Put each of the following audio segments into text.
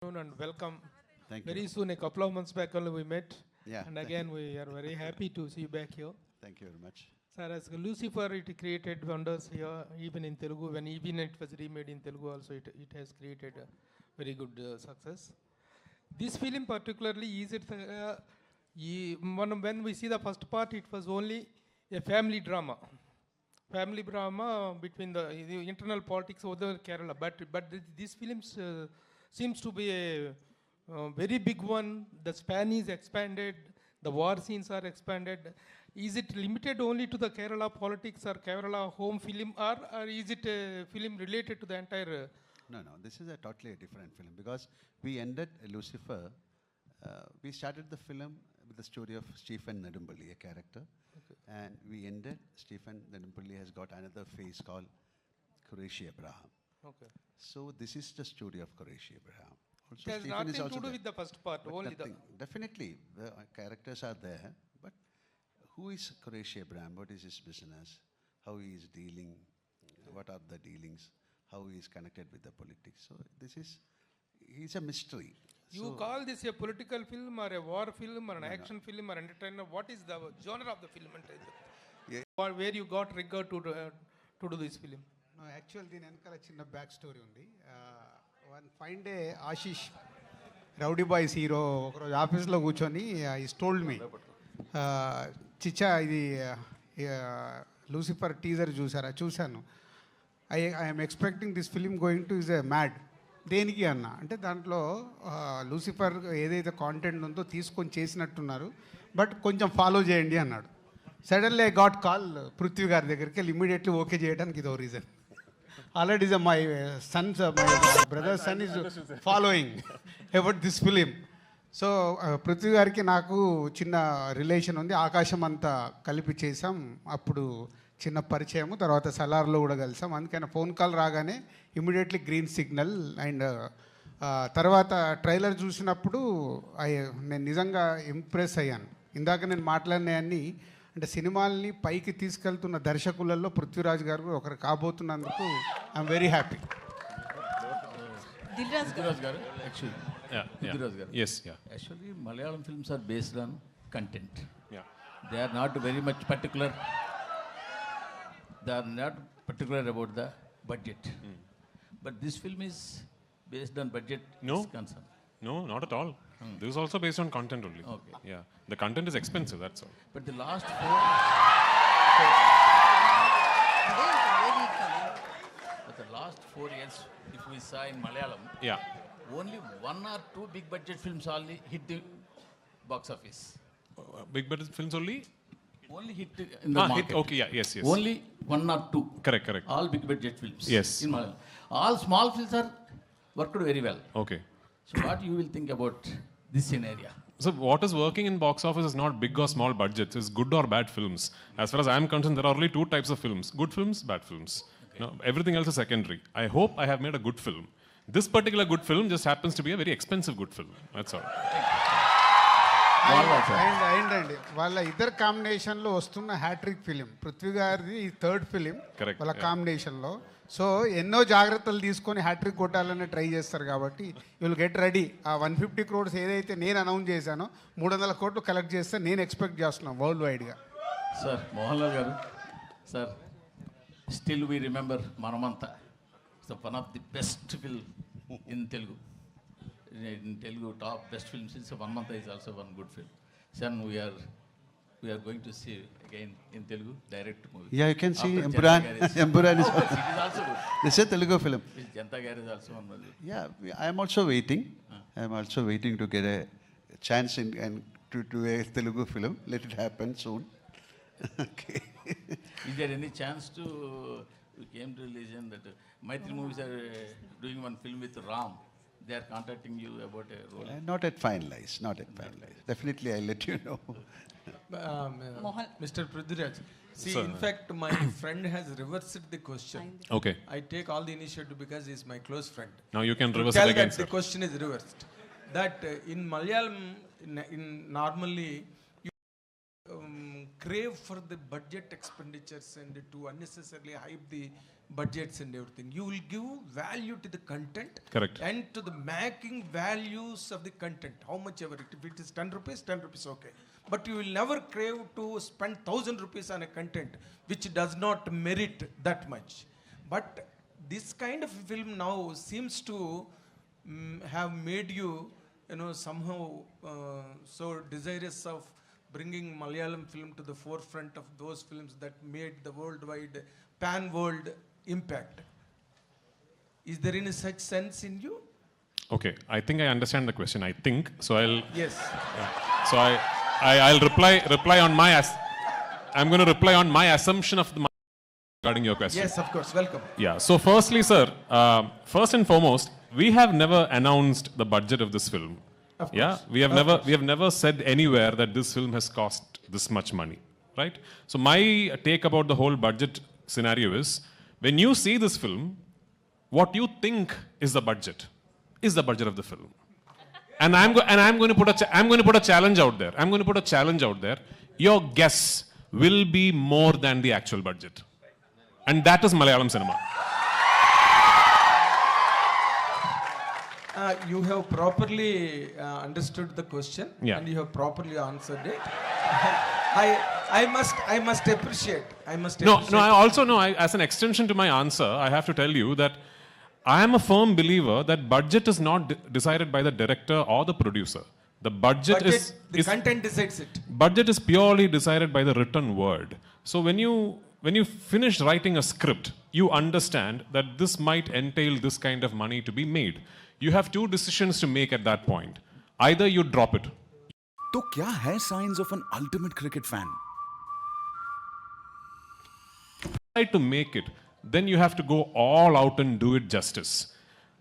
And welcome. Thank Very you. soon, a couple of months back only we met. Yeah. And again, we are very happy to see you back here. Thank you very much. Sir, as Lucifer, it created wonders here, even in Telugu. When even it was remade in Telugu also, it has created a very good success. This film particularly, is it, when we see the first part, it was only a family drama. Family drama between the internal politics of the Kerala. But this film seems to be a very big one. The span is expanded. The war scenes are expanded. Is it limited only to the Kerala politics or Kerala home film, or is it a film related to the entire? No, this is a totally different film because we ended Lucifer. We started the film with the story of Stephen Nedumpalli, a character. Okay. And we ended, Stephen Nedumpalli has got another phase called Qureshi Abraham. Okay. So this is the story of Qureshi Abraham. Also, it has Stephen nothing to do there with the first part, but only nothing. Definitely, the characters are there, but who is Qureshi Abraham? What is his business? How he is dealing? What are the dealings? How he is connected with the politics? So he's a mystery. You call this a political film or a war film or an action film or entertainer? What is the genre of the film? Yeah. Or where you got triggered to do this film? No, actually, the chinna back story undi. One fine day, Ashish, Rowdy Boy's hero, office lo kuchoni, he told me, Chicha, the Lucifer teaser chusanu. I am expecting this film going to is a mad. దేనికి అన్న అంటే దాంట్లో Lucifer ఏదైతే content ఉందో తీసుకొని చేసినట్టున్నారు but కొంచెం follow చేయండి అన్నాడు. Suddenly I got call Prithvi గారి దగ్గరికి వెళ్ళి ఇమీడియట్లీ ఓకే చేయడానికి ఇదో reason. Already is my Sons my brother sun is following about this film. So Prithvi గారికి నాకు చిన్న రిలేషన్ ఉంది. ఆకాశం అంతా కలిపి చేసాం. అప్పుడు చిన్న పరిచయము, తర్వాత సలార్లో కూడా కలిసాం. అందుకని ఫోన్ కాల్ రాగానే ఇమీడియట్లీ గ్రీన్ సిగ్నల్. అండ్ తర్వాత ట్రైలర్ చూసినప్పుడు నేను నిజంగా ఇంప్రెస్ అయ్యాను. ఇందాక నేను మాట్లాడినవన్నీ అంటే సినిమాల్ని పైకి తీసుకెళ్తున్న దర్శకులలో పృథ్వీరాజ్ గారు ఒకరు కాబోతున్నందుకు I'm very happy. Actually, Malayalam films are based on content. Yeah. They are not very much particular. They are not particular about the budget. But this film is based on budget. No. Concern. No, not at all. This is also based on content only. Okay. Yeah. The content is expensive, that's all. But the last four years, if we saw in Malayalam, only one or two big budget films only hit the box office. Big budget films only? Only hit in the market. Okay, yeah, yes. Only one or two. Correct. All big budget films. Yes. In Malayalam. All small films are worked very well. Okay. So what you will think about this scenario? So what is working in box office is not big or small budgets. It's good or bad films. As far as I am concerned, there are only two types of films. Good films, bad films. Okay. No, everything else is secondary. I hope I have made a good film. This particular good film just happens to be a very expensive good film. That's all. అండి వాళ్ళ ఇద్దరు కాంబినేషన్లో వస్తున్న hat trick film Prithvi గారిది ఈ third film వాళ్ళ కాంబినేషన్లో. So ఎన్నో జాగ్రత్తలు తీసుకొని హ్యాట్రిక్ కొట్టాలని ట్రై చేస్తారు కాబట్టి విల్ గెట్ రెడీ. ఆ 150 crores ఏదైతే నేను అనౌన్స్ చేశానో 300 crores కలెక్ట్ చేస్తే నేను ఎక్స్పెక్ట్ చేస్తున్నాను వరల్డ్ వైడ్గా. సార్ మోహన్లాల్ గారు, సార్ స్టిల్ వీ రిమెంబర్ మనమంతా one of the best film in Telugu. In Telugu, top best films is One Month is also one good film. Son, we are going to see again in Telugu direct movie. Yeah, you can see Empuraan. Empuraan is it is also good. This is a Telugu film. Janta Garage is also one movie. Yeah, I am also waiting. I am also waiting to get a chance and to do a Telugu film. Let it happen soon. Okay. Is there any chance to we came to religion that Maitri movies are doing one film with Ram? They are contacting you about a role. Not at finalized. Definitely, I'll let you know. Mr. Prithviraj, see, in fact, my friend has reversed the question. Okay. I take all the initiative because he is my close friend. Now you can reverse it again, sir. The question is reversed. That in Malayalam, in normally, you crave for the budget expenditures and to unnecessarily hype the budgets and everything. You will give value to the content. Correct. And to the making values of the content. How much ever. If it is 10 rupees, okay. But you will never crave to spend 1,000 rupees on a content which does not merit that much. But this kind of film now seems to have made you, somehow so desirous of bringing Malayalam film to the forefront of those films that made the worldwide, pan-world impact. Is there any such sense in you? Okay, I think I understand the question. I think so. I'll Yes. So I'll reply on my. I'm going to reply on my assumption of the regarding your question. Yes, of course. Welcome. Yeah. So firstly, sir, first and foremost, we have never announced the budget of this film. Of Yeah, course. we have never said anywhere that this film has cost this much money, right? So my take about the whole budget scenario is, when you see this film, what you think is the budget of the film. And I'm going to put a challenge out there. Your guess will be more than the actual budget. And that is Malayalam cinema. You have properly understood the question, Yeah. and you have properly answered it. I must appreciate. No, I also know, as an extension to my answer, I have to tell you that I am a firm believer that budget is not decided by the director or the producer. The budget is content decides it. Budget is purely decided by the written word. So when you finish writing a script, you understand that this might entail this kind of money to be made. You have two decisions to make at that point. Either you drop it. तो क्या है signs of an ultimate cricket fan? Try to make it, then you have to go all out and do it justice.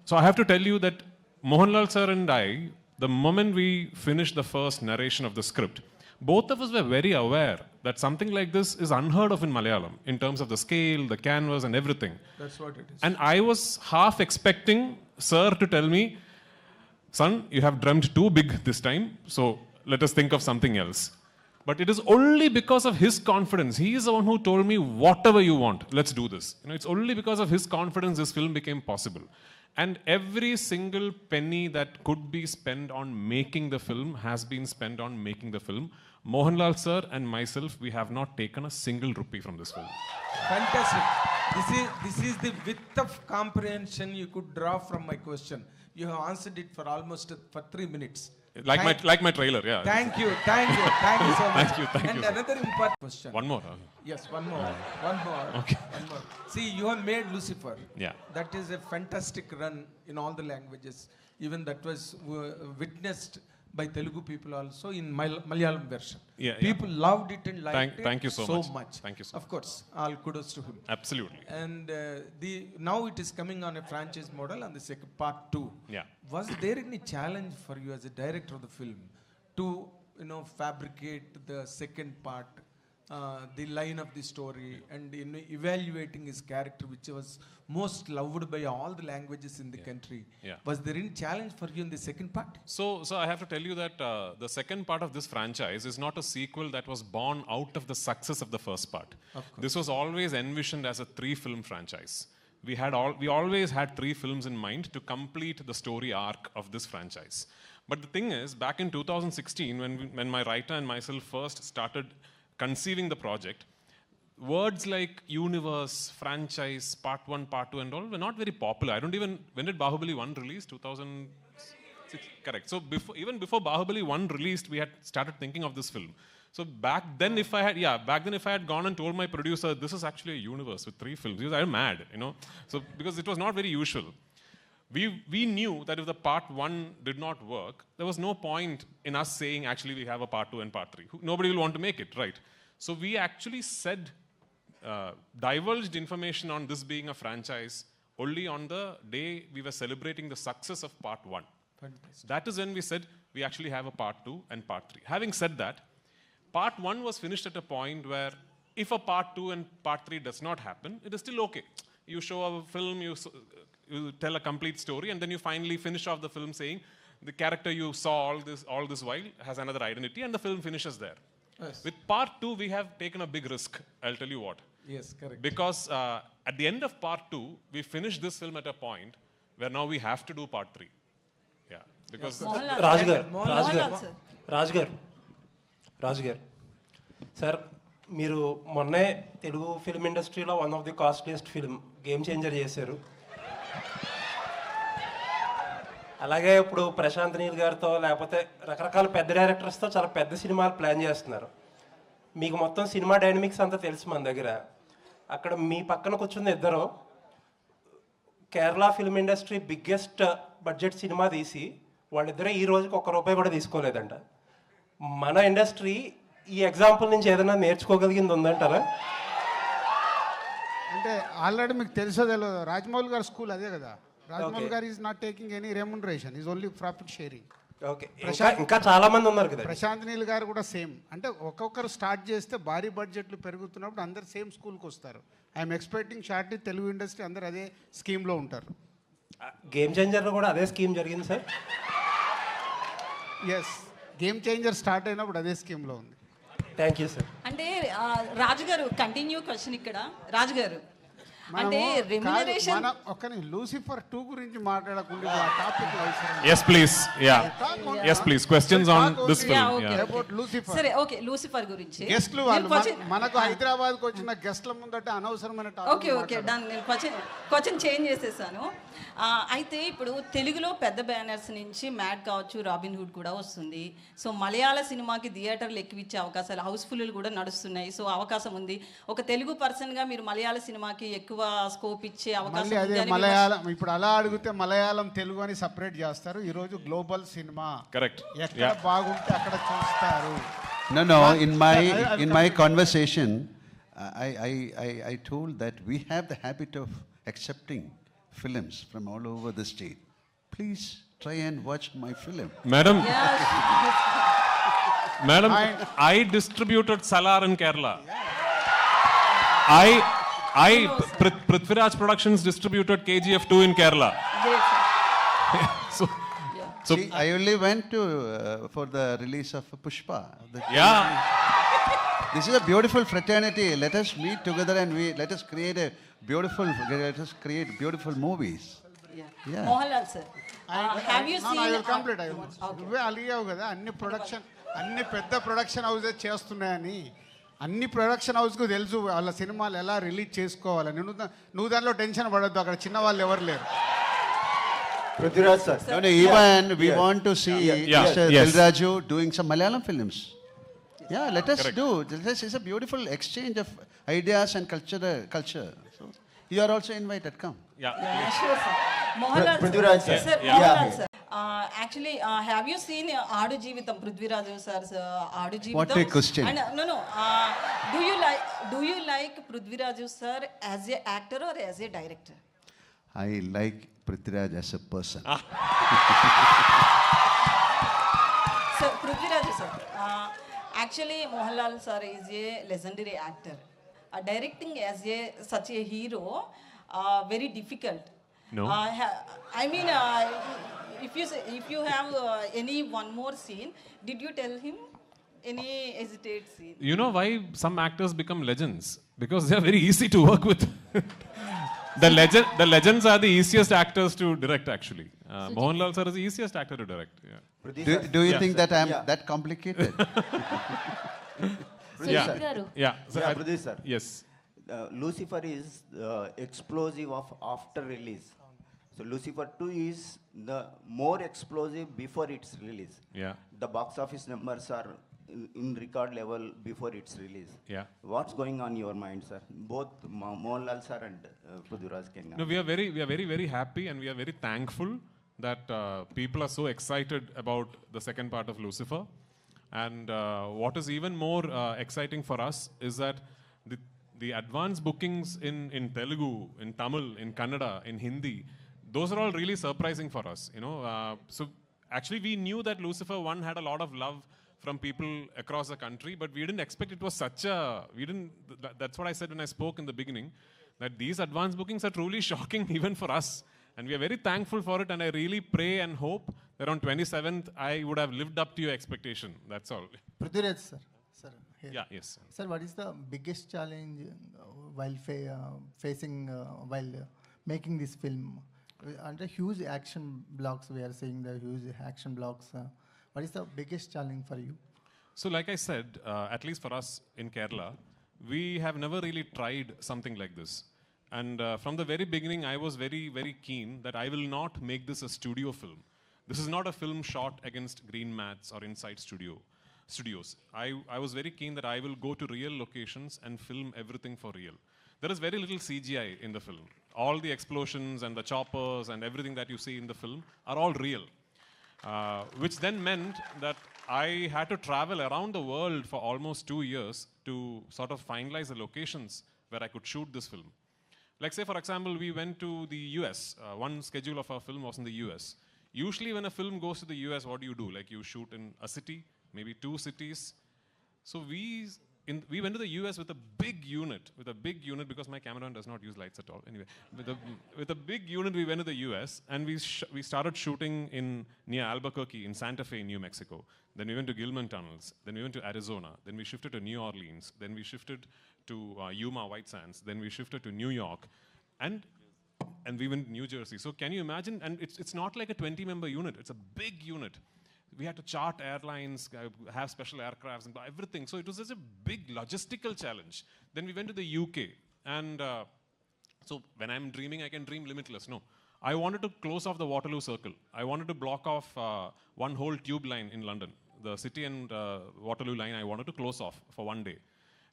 So I have to tell you that Mohanlal sir and I, the moment we finished the first narration of the script, both of us were very aware that something like this is unheard of in Malayalam in terms of the scale, the canvas and everything. That's what it is. And I was half expecting sir to tell me, son, you have dreamt too big this time, so let us think of something else. But it is only because of his confidence. He is the one who told me, whatever you want, let's do this. It's only because of his confidence this film became possible. And every single penny that could be spent on making the film has been spent on making the film. Mohanlal sir and myself, we have not taken a single rupee from this film. Fantastic. This is the width of comprehension you could draw from my question. You have answered it for almost for 3 minutes. Like my trailer, yeah. Thank you so much. Thank you, And sir. another important question. One more. Yes, one more. Okay. One more. See, you have made Lucifer. Yeah. That is a fantastic run in all the languages. Even that was witnessed by Telugu people also in Malayalam version. Yeah, yeah. People loved it and liked it Thank you so much. Thank you so Of course, all kudos to him. Absolutely. And now it is coming on a franchise model on the second part 2. Yeah. Was there any challenge for you as a director of the film to fabricate the second part, the line of the story, and evaluating his character, which was most loved by all the languages in the country? Yeah. Was there any challenge for you in the second part? So I have to tell you that the second part of this franchise is not a sequel that was born out of the success of the first part. This was always envisioned as a 3-film franchise. We always had 3 films in mind to complete the story arc of this franchise. But the thing is, back in 2016, when my writer and myself first started conceiving the project, words like universe, franchise, part 1, part 2 and all were not very popular. When did Bahubali 1 release? 2006? Correct. So even before Bahubali 1 released, we had started thinking of this film. So back then if I had gone and told my producer, this is actually a universe with 3 films, he was mad, So because it was not very usual. We knew that if the part 1 did not work, there was no point in us saying, actually, we have a part 2 and part 3. Nobody will want to make it, right? So we actually divulged information on this being a franchise only on the day we were celebrating the success of part 1. Fantastic. That is when we said, we actually have a part 2 and part 3. Having said that, part 1 was finished at a point where if a part 2 and part 3 does not happen, it is still okay. You show a film, you tell a complete story, and then you finally finish off the film saying, the character you saw all this while has another identity, and the film finishes there. Yes. With part 2, we have taken a big risk. I'll tell you what. Yes, correct. Because at the end of part 2, we finished this film at a point where now we have to do part 3. Yeah, because రాజు గారు sir మీరు మొన్నే Telugu film ఇండస్ట్రీలో one of the costliest film game changer చేశారు. అలాగే ఇప్పుడు ప్రశాంత్ నీల్ గారితో లేకపోతే రకరకాల పెద్ద డైరెక్టర్స్తో చాలా పెద్ద సినిమాలు ప్లాన్ చేస్తున్నారు. మీకు మొత్తం సినిమా డైనమిక్స్ అంతా తెలుసు మన దగ్గర. అక్కడ మీ పక్కన కూర్చున్న ఇద్దరు Kerala film industry biggest budget cinema తీసి వాళ్ళిద్దరే ఈ రోజుకి ₹1 కూడా తీసుకోలేదంట. మన ఇండస్ట్రీ ఈ ఎగ్జాంపుల్ నుంచి ఏదైనా నేర్చుకోగలిగింది ఉందంటారా? అంటే ఆల్రెడీ మీకు తెలుసో తెలియదు, రాజమౌళి గారి స్కూల్ అదే కదా. రాజమౌళి గారు is not taking any remuneration, is only profit sharing. Okay, ఇంకా చాలా మంది ఉన్నారు కదా. ప్రశాంత్ నీల్ గారు కూడా సేమ్. అంటే ఒక్కొక్కరు స్టార్ట్ చేస్తే భారీ బడ్జెట్లు పెరుగుతున్నప్పుడు అందరు సేమ్ స్కూల్కి వస్తారు. I'm expecting shortly Telugu industry అందరు అదే స్కీమ్లో ఉంటారు. గేమ్ చేంజర్లో కూడా అదే స్కీమ్ జరిగింది sir. Yes, game changer start అయినప్పుడు అదే స్కీమ్లో ఉంది. Thank you sir. అంటే రాజుగారు కంటిన్యూ క్వశ్చన్ ఇక్కడ. రాజుగారు అంటే రెమ్యునరేషన్ ఒక్కని లూసిఫర్ 2 గురించి మాట్లాడకుండా topic yes please, yeah, yes please, questions on this film. About Lucifer. సరే, ఓకే, లూసిఫర్ గురించి గెస్ట్లు వాళ్ళు మనకు హైదరాబాద్కి వచ్చిన గెస్ట్ల ముందట అనవసరమైన టాపిక్. ఓకే దాన్ని నేను క్వశ్చన్ చేంజ్ చేసేసాను. అయితే ఇప్పుడు తెలుగులో పెద్ద బ్యానర్స్ నుంచి మ్యాడ్ కావచ్చు, రాబిన్ హుడ్ కూడా వస్తుంది. సో మలయాళ సినిమాకి థియేటర్లు ఎక్కువిచ్చే అవకాశాలు, హౌస్ఫుల్ కూడా నడుస్తున్నాయి. సో అవకాశం ఉంది. ఒక తెలుగు పర్సన్గా మీరు మలయాళ సినిమాకి ఎక్కువ స్కోప్ ఇచ్చే అవకాశం ఉంది. మలయాళం ఇప్పుడు అలా అడిగితే మలయాళం తెలుగు అని సపరేట్ చేస్తారు. ఈరోజు గ్లోబల్ సినిమా కరెక్ట్, ఎక్కడ బాగుంటే అక్కడ చూస్తారు. No, in my conversation I told that we have the habit of accepting films from all over the state. Please try and watch my film. Madam, I distributed Salar in Kerala. Prithviraj Productions distributed KGF 2 in Kerala. so See, I only went to for the release of Pushpa. Yeah. This is a beautiful fraternity. Let us meet together and let us create beautiful movies. Yeah. Mohanlal sir, have you seen? I will complete. నువ్వే అలిగావు కదా అన్ని పెద్ద production హౌసే చేస్తున్నాయని. అన్ని production హౌస్కు తెలుసు వాళ్ళ సినిమాలు ఎలా రిలీజ్ చేసుకోవాలి. నువ్వు దానిలో టెన్షన్ పడొద్దు, అక్కడ చిన్న వాళ్ళు ఎవరు లేరు. Prithviraj sir. No, even we want to see Mr. Dilraju doing some Malayalam films. Yeah, let us do. This is a beautiful exchange of ideas and culture. So you are also invited. Come. Yeah. Sure sir. Mohanlal Prithviraj sir. Mohanlal sir. Actually, have you seen Aadu Jeevitham, Prithviraj sir's Aadu Jeevitham? What a question. And, no. Do you like Prithviraj sir as a actor or as a director? I like Prithviraj as a person. So Prithviraj sir, actually Mohanlal sir is a legendary actor. Directing as such a hero, very difficult. No. I mean, if you have any one more scene, did you tell him any hesitate scene? You know why some actors become legends? Because they are very easy to work with. The legends are the easiest actors to direct actually. Mohanlal sir is the easiest actor to direct. Yeah. Do you think that I am that complicated? Yeah. So Pradesh sir. Yes. Lucifer is explosive of after release. So Lucifer 2 is the more explosive before its release. Yeah. The box office numbers are in record level before its release. Yeah. What's going on in your mind, sir? Both Mohanlal sir and Prithviraj Kenga. No, we are very happy and we are very thankful that people are so excited about the second part of Lucifer. And what is even more exciting for us is that the advance bookings in Telugu, in Tamil, in Kannada, in Hindi, those are all really surprising for us. So actually we knew that Lucifer 1 had a lot of love from people across the country, but we didn't expect it was such a. That's what I said when I spoke in the beginning, that these advance bookings are truly shocking even for us. And we are very thankful for it, and I really pray and hope that on 27th I would have lived up to your expectation. That's all. Prithviraj sir. Yeah, yes. Sir, what is the biggest challenge while making this film? Under huge action blocks, we are seeing the huge action blocks. What is the biggest challenge for you? So, like I said, at least for us in Kerala, we have never really tried something like this. And from the very beginning, I was very, very keen that I will not make this a studio film. This is not a film shot against green mats or inside studios. I was very keen that I will go to real locations and film everything for real. There is very little CGI in the film. All the explosions and the choppers and everything that you see in the film are all real. Which then meant that I had to travel around the world for almost 2 years to sort of finalize the locations where I could shoot this film. Like say, for example, we went to the US. One schedule of our film was in the US. Usually when a film goes to the US, what do? Like you shoot in a city, maybe 2 cities. So we went to the US with a big unit, because my cameraman does not use lights at all. Anyway, with a big unit, we went to the US and we started shooting near Albuquerque in Santa Fe, New Mexico. Then we went to Gilman Tunnels. Then we went to Arizona. Then we shifted to New Orleans. Then we shifted to Yuma White Sands. Then we shifted to New York. And we went to New Jersey. So can you imagine? And it's not like a 20-member unit. It's a big unit. We had to chart airlines, have special aircrafts, and everything. So it was such a big logistical challenge. Then we went to the UK. And so when I'm dreaming, I can dream limitless. No. I wanted to close off the Waterloo Circle. I wanted to block off one whole tube line in London. The City and Waterloo line I wanted to close off for one day.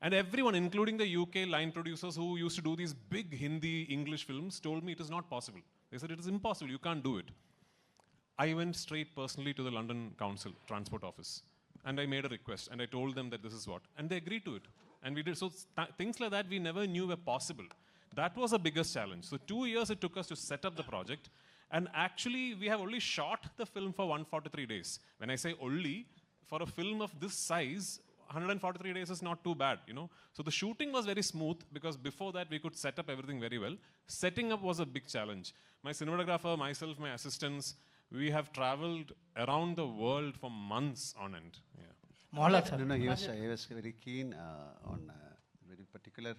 And everyone, including the UK line producers who used to do these big Hindi, English films, told me it is not possible. They said, it is impossible, you can't do it. I went straight personally to the London Council Transport Office. And I made a request, and I told them that this is what. And they agreed to it. And we did. So things like that we never knew were possible. That was the biggest challenge. So 2 years it took us to set up the project. And actually, we have only shot the film for 143 days. When I say only, for a film of this size, 143 days is not too bad, you know. So the shooting was very smooth because before that we could set up everything very well. Setting up was a big challenge. My cinematographer, myself, my assistants, we have traveled around the world for months on end. Yeah. Mohanlal sir. No, he was very keen on very particular.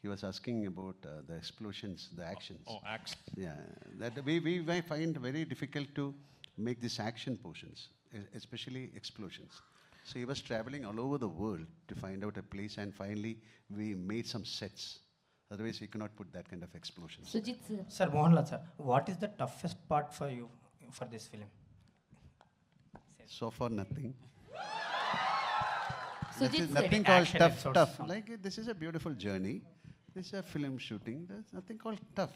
He was asking about the explosions, the actions. Oh, action. Yeah, that we might find very difficult to make these action portions, especially explosions. So he was traveling all over the world to find out a place, and finally we made some sets. Otherwise, we cannot put that kind of explosions. Sujit sir. Sir, Mohanlal sir, what is the toughest part for you for this film? So far, nothing. Sujit nothing sir. called tough. Like this is a beautiful journey. This is a film shooting. There's nothing called tough.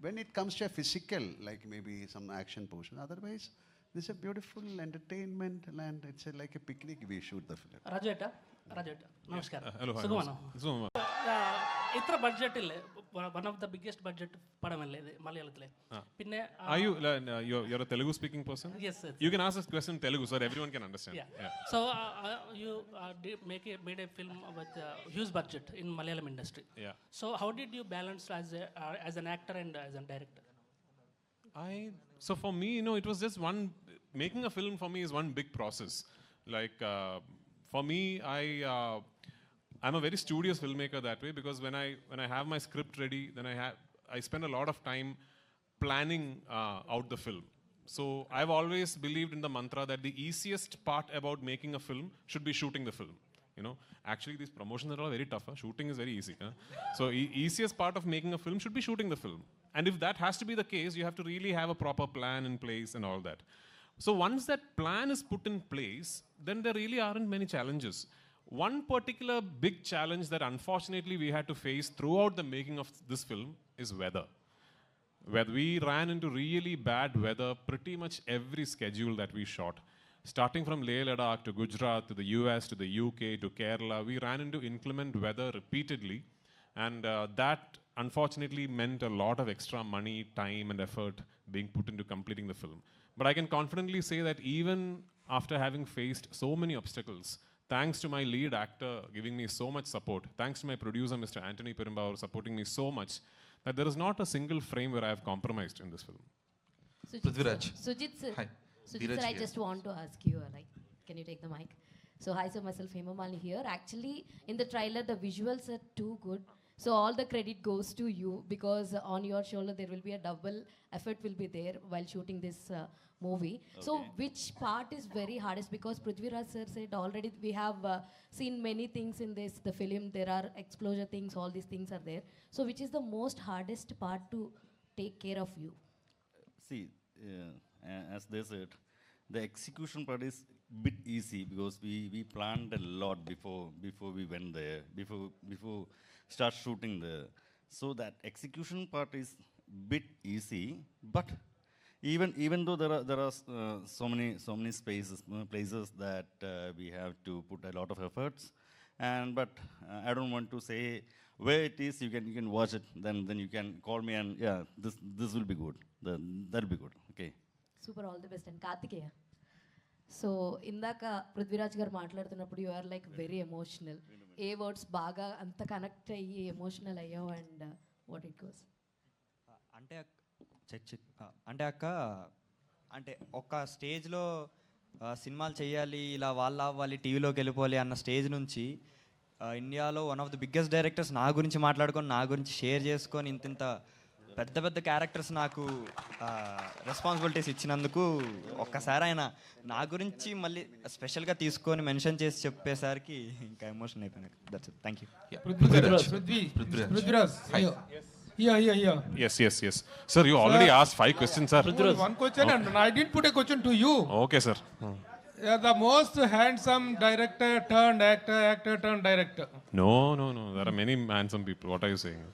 When it comes to a physical, like maybe some action portion, otherwise, this is a beautiful entertainment and it's like a picnic we shoot the film. Rajeta, namaskar. Hello. Sugumana. Itra budget ille, one of the biggest budget padam alle Malayalatile. Pinne Are you you're a Telugu speaking person? Yes, sir. You can ask this question in Telugu so that everyone can understand. Yeah. So you made a film with huge budget in Malayalam industry. Yeah. So how did you balance as an actor and as a director? So for me, it was just making a film for me is one big process. Like for me, I'm a very studious filmmaker that way because when I have my script ready, then I spend a lot of time planning out the film. So I've always believed in the mantra that the easiest part about making a film should be shooting the film. Actually these promotions are all very tough. Shooting is very easy. So easiest part of making a film should be shooting the film. And if that has to be the case, you have to really have a proper plan in place and all that. So once that plan is put in place, then there really aren't many challenges. One particular big challenge that unfortunately we had to face throughout the making of this film is weather. Where we ran into really bad weather pretty much every schedule that we shot. Starting from Leh Ladakh to Gujarat to the US to the UK to Kerala, we ran into inclement weather repeatedly. And that unfortunately meant a lot of extra money, time and effort being put into completing the film. But I can confidently say that even after having faced so many obstacles, thanks to my lead actor giving me so much support, thanks to my producer, Mr. Anthony Perumbauer, supporting me so much, that there is not a single frame where I have compromised in this film. Sujit sir. Hi. Sujit sir, I just want to ask you, can you take the mic? So hi sir, myself Hema Malini here. Actually, in the trailer, the visuals are too good. So all the credit goes to you because on your shoulder there will be a double effort will be there while shooting this movie. So which part is very hardest? Because Prithviraj sir said already we have seen many things in the film. There are explosion things, all these things are there. So which is the most hardest part to take care of you? See, as they said, the execution part is bit easy because we planned a lot before we went there, before start shooting there. So that execution part is bit easy, but even though there are so many places that we have to put a lot of efforts, but I don't want to say where it is. You can watch it, then you can call me and yeah, this will be good. That'll be good. Okay. Super, all the best. And Kartikeya. So ఇందాక పృథ్వీరాజ్ గారు మాట్లాడుతున్నప్పుడు you are like very emotional. A words బాగా అంత connect అయ్యి emotional అయ్యావు and what it goes? అంటే అక్క అంటే ఒక స్టేజ్లో సినిమాలు చేయాలి, ఇలా వాళ్ళ అవ్వాలి, టీవీలోకి వెళ్ళిపోవాలి అన్న స్టేజ్ నుంచి ఇండియాలో one of the biggest directors నా గురించి మాట్లాడుకొని, నా గురించి షేర్ చేసుకొని ఇంత పెద్ద పెద్ద క్యారెక్టర్స్ నాకు రెస్పాన్సిబిలిటీస్ ఇచ్చినందుకు ఒక్కసారి ఆయన నా గురించి మళ్ళీ స్పెషల్గా తీసుకొని మెన్షన్ చేసి చెప్పేసరికి ఇంకా ఎమోషన్ అయిపోయినాయి. That's it. Thank you. Yes. Sir, you already asked 5 questions, sir. One question, and I didn't put a question to you. Okay, sir. The most handsome director turned actor turned director. No. There are many handsome people. What are you saying?